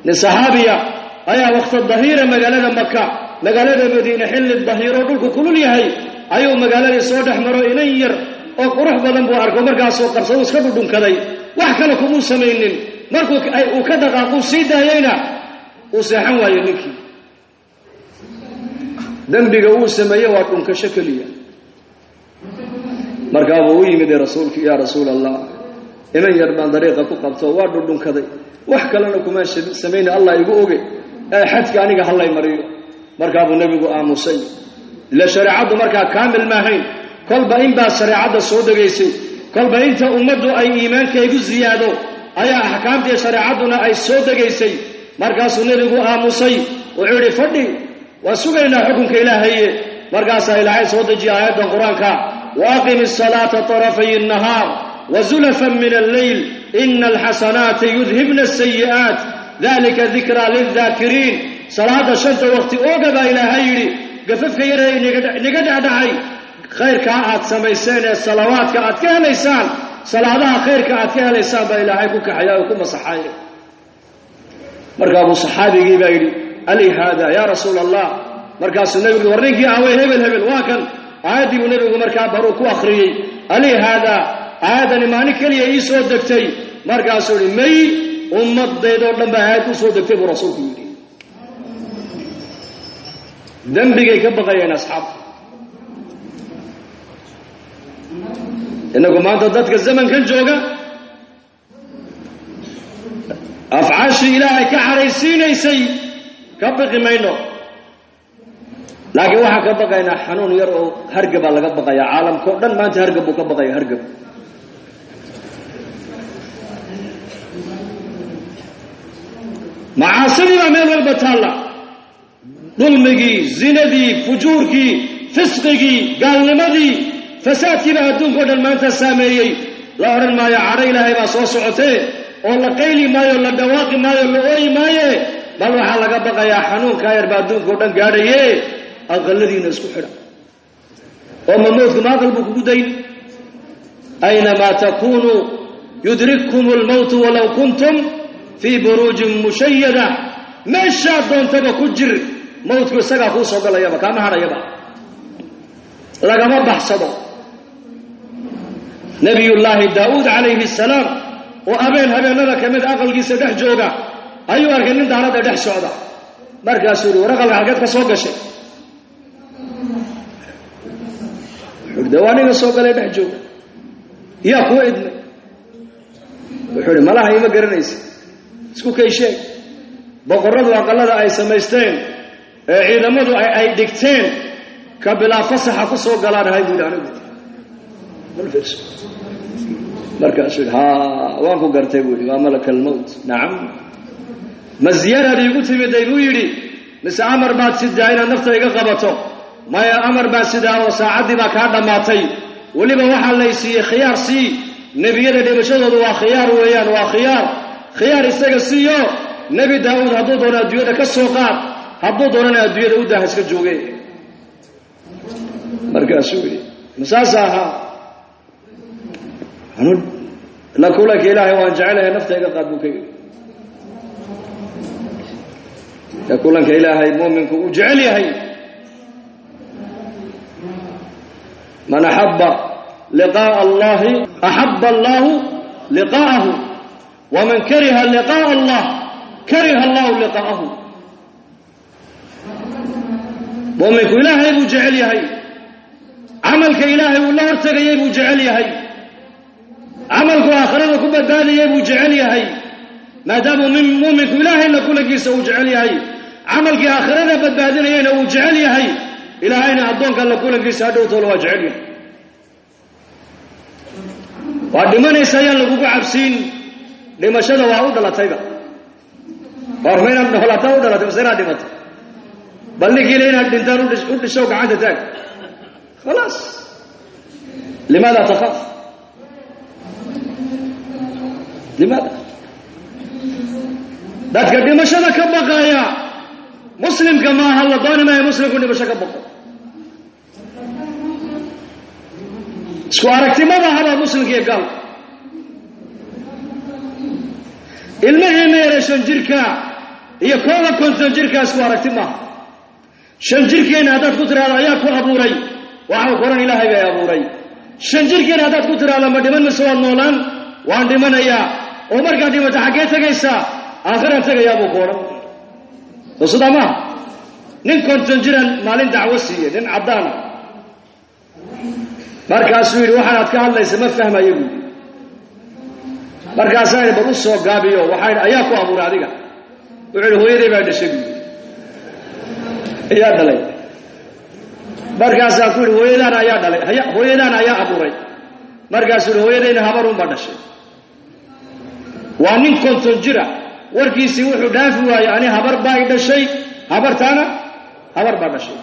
لصحابية أيا وقت الظهيرة مقالة مكة مقالة مدينة حل الظهيرة ودولك كل يهي أيو مقالة صوت أحمر إنير وقروح بدن بواركو مركا سوق قرصو اسكبر دون كذي وحكى لكم سمينين مركو وكذا قاقو سيدا يينا وسيحن واينكي ذنبي قوو سميه واتون كشكلية مركا أبوي مدي رسولك يا رسول الله إمن يربان طريقة قبطو وادو دون كذي وحكى لكم سمين الله يقوغي حدك أنيق الله يمريو مركا أبو النبي قو آموسي إلا شريعة مركا كامل ماهين كل بين با شريعة السعودة جيسي كل بين تأمدوا أي إيمان كيدو زيادو أي أحكام دي شريعتنا أي السعودة جيسي مركا سنبي قو آموسي وعوري فردي وسوغينا حكم كإلهي مركا سإلهي سعودة جي آيات القرآن وأقم الصلاة طرفي النهار وزلفا من الليل إن الحسنات يذهبن السيئات ذلك ذكرى للذاكرين صلاة الشمس وقت أوقب إلهي قففك يرهي نقدع دعي خير كاعد سميسين الصلوات كاعد كها ليسان صلاة خير كاعد كها ليسان بإلهي كوك حياة وكما صحايا مركب صحابي قيبا ألي هذا يا رسول الله مركب النبي ورنك يا أوي هبل واكن عادي ونبي مركب بروك وأخري ألي هذا هذا نمانك لي يسوع دكتي مركب سوري مي أمة ضيدور لما هاكو سوى دكتي برسول كيري ذنبك يكبغي يا أصحاب إنكم ما تضدك الزمن كل جوجا أفعاش إلهي كعريسين يسي كبغي مينو لكن واحد كبغي إن حنون يرو هرقب على كبغي يا عالم كودن ما أنت هرقب وكبغي هرقب معاصري ومن البطالة ظلمكي زندي فجوركي فسقكي قالمدي فسادكي بهدون قدر ما أنت ساميي لا أرن ما يعري لهي ما صوصعتي ولا قيلي ماي ولا دواقي ماي ولا أوي ماي بل وحالك بقى يا حنون كاير بهدون قدر قاري الذين اسكو حدا وما موتك ما قلبك قدين أينما تكونوا يدرككم الموت ولو كنتم في بروج مشيدة ما الشاب دون تبا كجر موتك سقا خوصة بلا يبا كما هذا يبا لقى ما بحصده نبي الله داود عليه السلام وأبين هبين لك من أقل قيسة دح جوغا أيوة أركن انت على دح سعودة مركا سوري ورقل حقاتك سوق شيء دواني سوق لي دح جوغا يا كو إدني وحولي ملاها يما قرنيس اسكو كي شيء بقرد وقلد أي سميستين عيدمدو أي ديكتين كبلا فصحة فصوق قلان هاي بودانو بالفرس مركز شوي ها وانكو قرتي بودي وملك الموت نعم مزيارة دي قلت مدينو يري نس عمر بعد سدعين النفط يقبطو ما يا عمر بعد سدعين وساعد ما كان ماتي ولي بوحى ليسي خيار سي نبينا دي بشدد وخيار ويان وخيار خيار السيو نبي داود هدو دونا ديودا كالسوقات هدو دونا ديودا ودا هسك جوغي مركز شوي مساساها هنود لكل لك إلهي وأن جعلها نفسك قد بكي يقول لك إلهي مؤمنك وجعلها هي من أحب لقاء الله أحب الله لقاءه ومن كره لقاء الله كره الله لقاءه مؤمنك إلهي وجعلها هي عملك إلهي والله ارتقى وجعلها هي عملك آخرنا كبدالي يبو جعليها هي ما دام من مؤمنك إلهي لكل قيسة وجعليها هي عملك آخرنا بدالي يبو جعليها هي إلهينا عبدونك لكل قيسة هدو طول وجعليها وعندما يسيان لكوك عبسين لما شدوا وعود الله تيبا وارمينا من هلاتا ود الله تبصيرها دمت بل نجي لنا الدنتار ود الشوك عادتك خلاص لماذا تخاف لماذا؟ لا تقدم شبك بقايا مسلم كما هلا دون ما مسلم كوني بشك بقى سوارك ما هذا مسلم كي قال المهم يا رشن جركا iyo kooda konton jirkaas ku aragti maaha shan jirkeena haddaad ku tiraahdo ayaa ku abuuray waxaa koran ilaahay bay abuuray shan jirkeena haddaad ku tiraahdo ma dhiman mise waad noolaan waan dhimanayaa oo markaad dhimato xaggee tegaysaa aakhiraan tegayaa buu ku odhan soo sidaa maaha nin konton jiran maalin dacwo siiye nin caddaana markaasuu yidhi waxaanaad ka hadlaysa ma fahmayo buui markaasaa yidhi bal u soo gaabiyo waxaa yidhi ayaa ku abuuray adiga wuxuu yidhi hooyaday baa dhashay buui ayaa dhalay markaasaa ku yidhi hooyadaana ayaa dhalay hooyadaana ayaa abuuray markaasuu yidhi hooyadayna habarunbaa dhashay waa nin konton jira warkiisii wuxuu dhaafi waayey ani habar baa i dhashay habartaana habar baa dhashay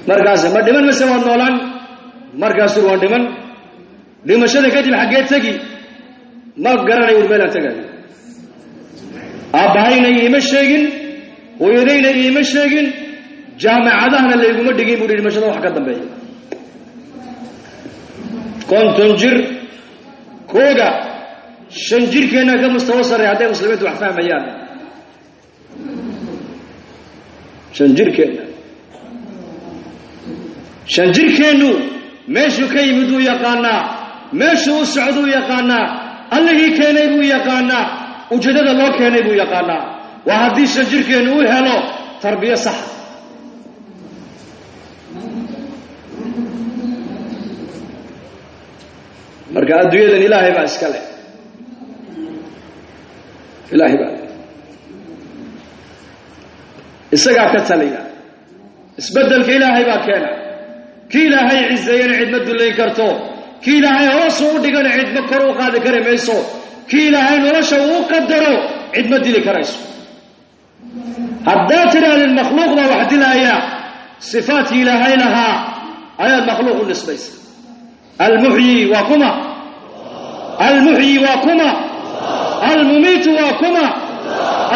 markaas ma dhiman mise waad noolaan markaasuu waan dhiman dhimashada kadib xaggee tegi ma garanayo ur meelaan tegaayo aabbahayna iima sheegin hooyadayna iima sheegin jaamacadahana layguma dhigin buu hi dhimashada wax ka dambeeya konton jir kooga shan jirkeenna ka mustawo sarreey hadday muslimiintu wax fahmayaan shan jirkeenna shan jirkeennu meeshuu ka yimid wuu yaqaanaa meeshuu u socduu yaqaanaa allihii keenay buu yaqaanaa ujeedada loo keenay buu yaqaanaa waa haddii shan jirkeennu u helo tarbiyo sax marka adduunyadan ilaahay baa iska leh ilaahay baa isagaa ka taliya isbeddelka ilaahay baa keena kii ilaahay ciseeyana cid ma dullayn karto kii ilaahay hoosu u dhigana cid ma kor u qaadi kari mayso kii ilaahay nolosha uu qadaro cid ma dili karayso haddaad tidhahdeen makhluuq baa wax dilaaya sifaadkii ilaahay lahaa ayaad makhluuq u nisbaysa almuxyi waa kuma المحيي وكما المميت وكما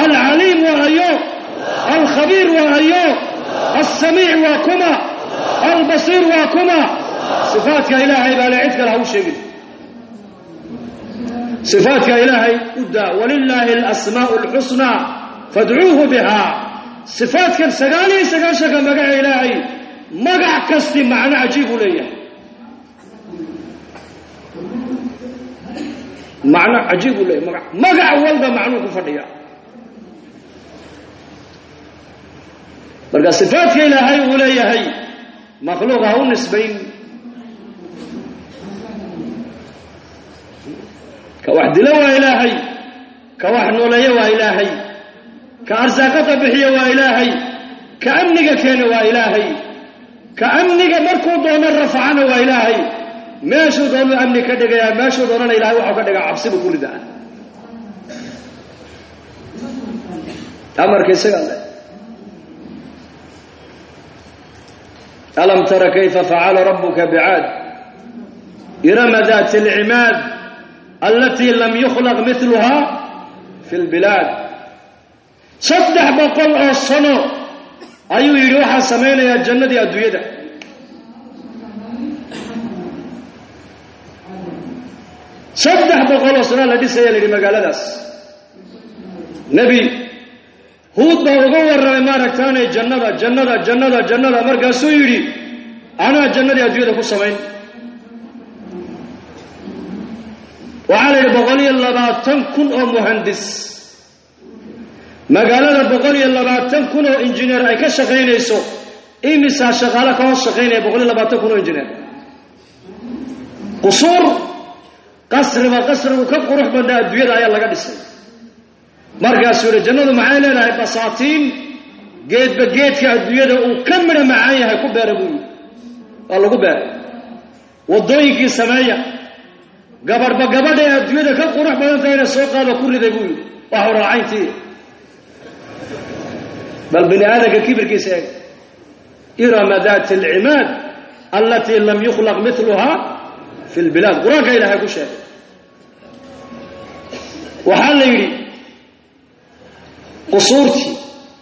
العليم وهيو الخبير وهيو السميع وكما البصير وكما صفاتك إلهي بالعدك له شيء صفاتك إلهي أدى ولله الأسماء الحسنى فادعوه بها صفاتك سقالي سقاشك مقع إلهي مقع كستي معنى عجيب ليه معنى عجيب ليه مقع والده معنى كفرية برقى صفاتك إلهي وليهي مخلوقه نسبين كواحد لوا إلهي كواحد نولي وإلهي كأرزاقة بحية وإلهي كأمنك كان وإلهي كأمنك مركو دون الرفعان وإلهي ما شو دون أمنك دقيا ما شو دون إلهي وحكا دقيا عبسي بكل ده أمر كيسي قال ألم ترى كيف فعل ربك بعاد إرم ذات العماد التي لم يخلق مثلها في البلاد صدح بقل الصنو أيو يروح سمينا يا الجنة يا الدويدة صدح بقل الصنو الذي سيالي لمقالة داس نبي هود بوغور ما ركتاني جنة مرقى سويري أنا الجنة يا الدويدة كو سمين وعلى البقولي اللباتن كن أو مهندس مقالة البقولي اللباتن كن أو إنجينير أي كشغين يسو إيه مسا شغالة كون شغين البقولي اللباتن كن أو إنجينير قصور قصر وقصر وكب روح بنا الدوير آية الله قد يسي مرقى سورة الجنة معانا لها بساطين قيد بقيد في الدوير وكمل معايا هيكون باربوي الله قبار والضويكي سمايا قبر بقبر يا الدنيا كم قروح بدن تاينا سوق هذا كل ذا يقول وحور العين تي بل بني آدم كبر كيسان إرم ذات العماد التي لم يخلق مثلها في البلاد قراك إلى هكو شيء وحال يري قصورتي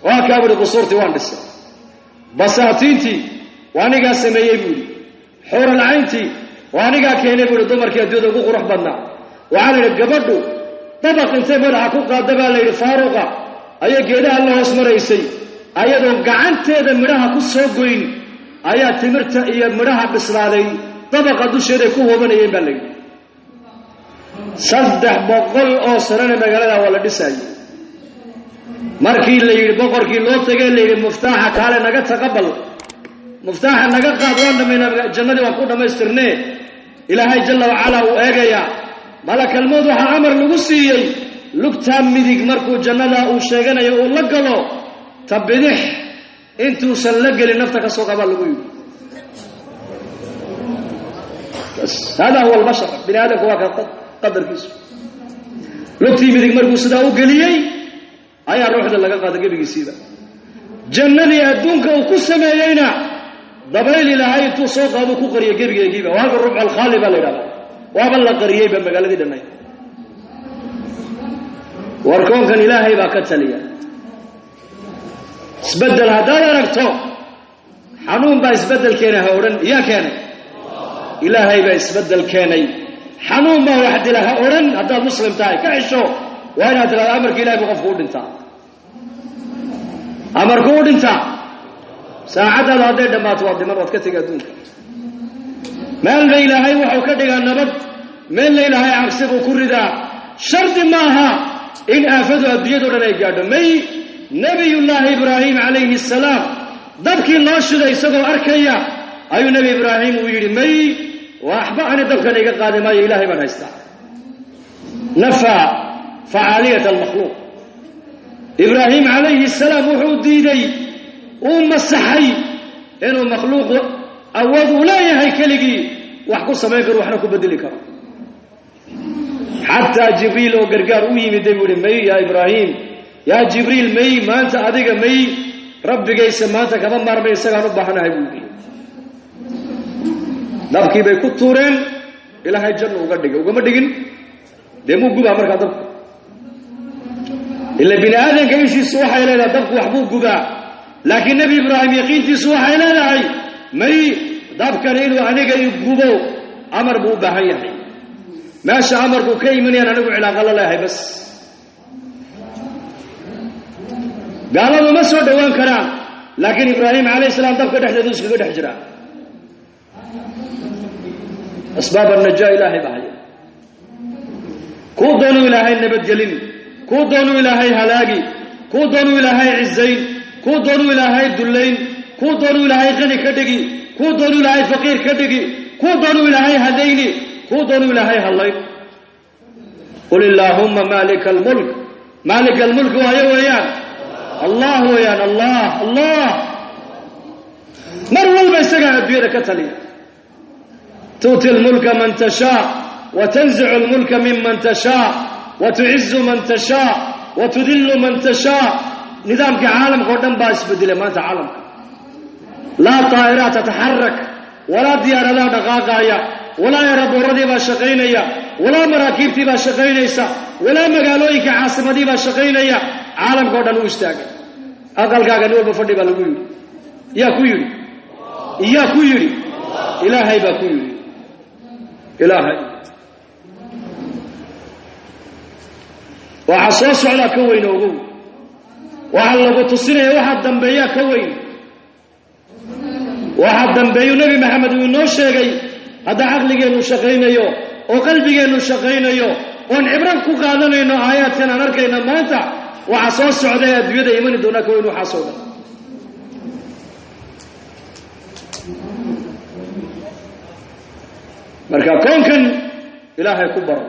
وكابر قصورتي وان بس بساتينتي واني قاسم يبولي حور العين تي وأنا كأني بقول دمر كي أديو دقوق روح بدنا وعلى الجبردو dabaq intay madaxa ku qaada baa la yidhi faaruqa ayaa geedaha la hoos maraysay ayadoo gacanteeda midhaha ku soo goyn ayaa timirta iyo midhaha bislaaday dabaqa dusheeday ku hoobanayeen baa la yidhi 300 oo sanana magaalada waa la dhisayay markii la yidhi boqorkii loo tagay la yidhi muftaaxa kaale naga taqabal muftaaxa naga qaad waan dhameynaa jannadii waan ku dhamaystirnee ilaahay jalla wa ala uu eegaya malakal mawd waxa amar lagu siiyay lugta midig markuu jannada uu sheeganayo uu la galo tabidix intuu san la gelin nafta ka soo qaba lagu yidhi hada huwa albashar bini aadamku waa qadarkiisu lugtii midig markuu sidaa u geliyey ayaa ruuxda laga qaada gebigiisiiba jannadii adduunka uu ku sameeyeyna dabayl ilaahay intuu soo qaado ku qariyo gebigeegiiba waa halka rubc alkhaali baa la yidhahdaa waaba la qariyeyba magaaladii dhannay warkoonkan ilaahay baa ka taliya isbeddel haddaad aragto xanuun baa isbeddel keenay ha odhan yaa keenay ilaahay baa isbeddel keenay xanuun baa wax dila ha odhan haddaad muslim tahay ka xisho waa inaad tiraado amarka ilahay buu qofku u dhintaa amarku u dhintaa saacaddaada hadday dhammaato waad dhiman waad ka tegi adduunka meelna ilaahay wuxuu ka dhigaa nabad meelna ilaahay cabsi buu ku ridaa shardi maaha in aafadu adduunyado dhan ay gaadho may nebiyullaahi ibraahim calayhi salaam dabkii loo shiday isagoo arkaya ayuu nebi ibraahim uu yidhi may waxba ani dabkan iga qaadi maayo ilaahay baan haystaa nafaa facaaliyat almakhluuq ibraahim calayhi salaam wuxuu diiday uu masaxay inuu makhluuq awood uu leeyahay keligii wax ku samayn karo waxna ku bedeli karo xataa jibriil oo gargaar u yimid buu yidhi may yaa ibraahim yaa jibriil may maanta adiga may rabbigaysa maanta kama maarmay isagaan u baahanahay buu yidhi dabkii bay ku tuureen ilaahay janno uga dhigay ugama dhigin dee muu gubaa markaa dabku ila bini aadanka ishiisu waxay leedahay dabku waxbuu gubaa laakiin nebi ibraahim yaqiintiisu waxay leedahay may dabkani inuu aniga i gubo amar buu u baahan yahay meesha amarku ka imanayaan anigu cilaaqa la leeyahay bas gaaladu ma soo dhowaan karaan laakiin ibraahim calayhi salaam dabka dhexdeedu iskaga dhex jiraa asbaab annajaa ilaahay baa haya kuu doonuu ilaahay nabadgelin kuu doonuu ilaahay halaagi kuu doonuu ilaahay cizayn kuu doonuu ilaahay dullayn kuu doonuu ilaahay qani ka dhigi kuu doonuu ilaahay faqiir ka dhigi kuu doonuu ilaahay hadayni kuu doonuu ilaahay hallayn qul illaahumma maalika almulk waayo weeyaan allah weeyaan allah mar walba isagaa adduunyada ka taliya tu'ti almulka man tashaa وتنزع الملك ممن تشاء وتعز من تشاء وتذل من تشاء نظامك عالم قدام باس بدله ما انت عالمك لا طائرات تتحرك ولا ديار لا دقاقايا ولا يرب ردي با شقينيا ولا مراكبتي با شقينيسا ولا مغالوينك عاصمتي با شقينيا عالم قدام لو استاغ aqalkaaga nin walba fadhi baa lagu yidhi yaa ku yidhi ilaahay baa ku yidhi ilaahay waxaa soo socdaa ka weyn ogow waxaa lagu tusinaya waxaa dambeeyaa ka weyn waxaa dambeeyu nebi maxamed uu inoo sheegay hadda caqligeennu shaqaynayo oo qalbigeennu shaqaynayo oon cibro ku qaadanayno aayaadkan aan arkayna maanta waxaa soo socda ee adduunyada imani doonaa ka weyn waxaa soo dhan marka koonkan ilaahay ku baro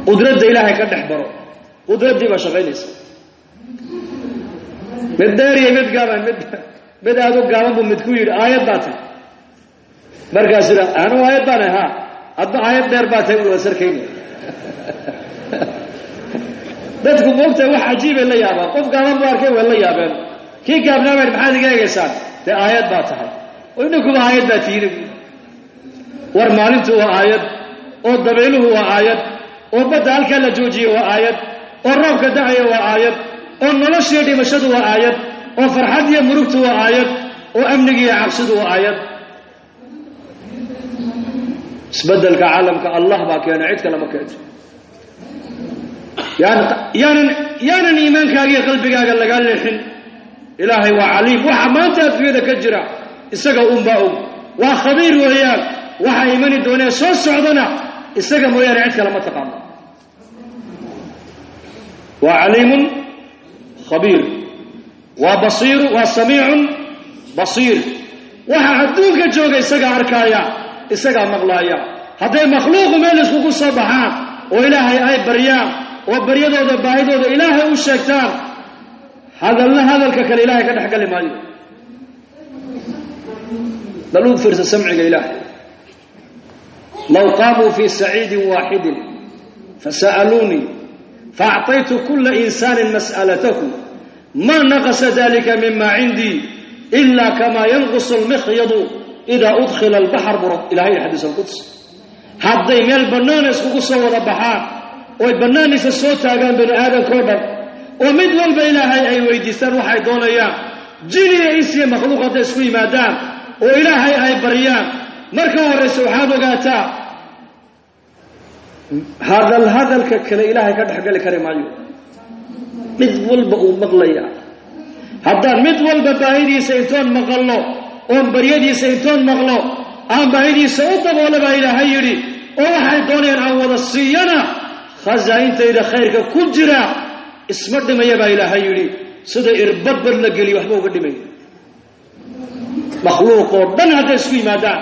qudradda ilaahay ka dhex baro qudraddii baa shaqaynaysa mid dheer iyo mid gaaban mid aad u gaaban buu mid ku yidhi aayad baa tahay markaas ila anuu aayad baan ahay haa adba aayad dheer baa tahay uu sarkayna dadku moogtahay wax cajiibay la yaabaan qof gaaban buu arkay way la yaabeen kii gaabnaaban maxaad iga eegaysaan dee aayad baa tahay oo idinkuba aayad baa tihiin war maalintu waa aayad oo dabayluhu waa aayad oo badda halkaa la joojiyey waa aayad oo roobka da'aya waa aayad oo noloshiiyo dhimashadu waa aayad oo farxad iyo murugtu waa aayad oo amnigiiyo cabsidu waa aayad isbeddelka caalamka allah baa keena cid kale ma keento yaanan iimaankaagiiyo qalbigaaga lagaa leexin. ilaahay waa caliim, waxa maanta adduunyada ka jira isaga unbaa og. waa khabiir weeyaan, waxa imani doonee soo socdana isaga mooyaane cid kale ma taqaano. waa caliimun khabiir, waa basiiru, waa samiicun basiir. waxa adduunka jooga isagaa arkaaya, isagaa maqlaaya. hadday makhluuqu meel iskugu soo baxaan oo ilaahay ay baryaan oo baryadooda baahidooda ilaahay u sheegtaan, hadalka kale ilaahay ka dhex gali maayo. bal u fiirsa samciga ilaahay. law qaamuu fii saciidin waaxidin fasa'aluunii faacطaytu kula insaanin mas'alatahu ma naqasa dalika mima cindii ila kama yanqusu almikhyadu idaa udkhila albaxr buro ilahay xadiis alquds. hadday meel bannaana iskugu soo wada baxaan ooy bannaaniisa soo taagaan bani aadamkao dhan oo mid walba ilaahay ay weydiistaan waxay doonayaan, jin iyo ins iyo makhluuq hadday isku yimaadaan oo ilaahay ay baryaan, marka horraysa waxaad ogaataa hadalka kale ilaahay ka dhexgali kari maayo. mid walba uu maqlaya. haddaan mid walba baahidiisa intoon maqalno oon baryadiisa intoon maqlo aan baahidiisa u daboolo baa ilaahay yidhi, oo waxay doonayaan aan wada siiyana khasaa'intayda khayrka ku jira isma dhimaya baa ilaahay yidhi. sida irbadbad la geliyo waxba uga dhimaya. makhluuqoo dhan hadday isku yimaadaan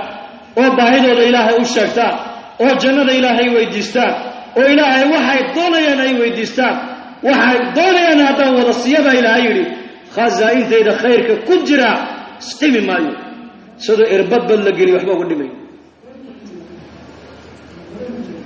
oo baahidooda ilaahay u sheegtaan oo jannada ilaahay weydiistaan oo ilaahay waxay doonayaan ay weydiistaan, waxay doonayaan haddaan wada siiya baa ilaahay yidhi, khasaa'intayda khayrka ku jira isdhimi maayo. sida irbadbad la geliyo waxba uga dhimaya.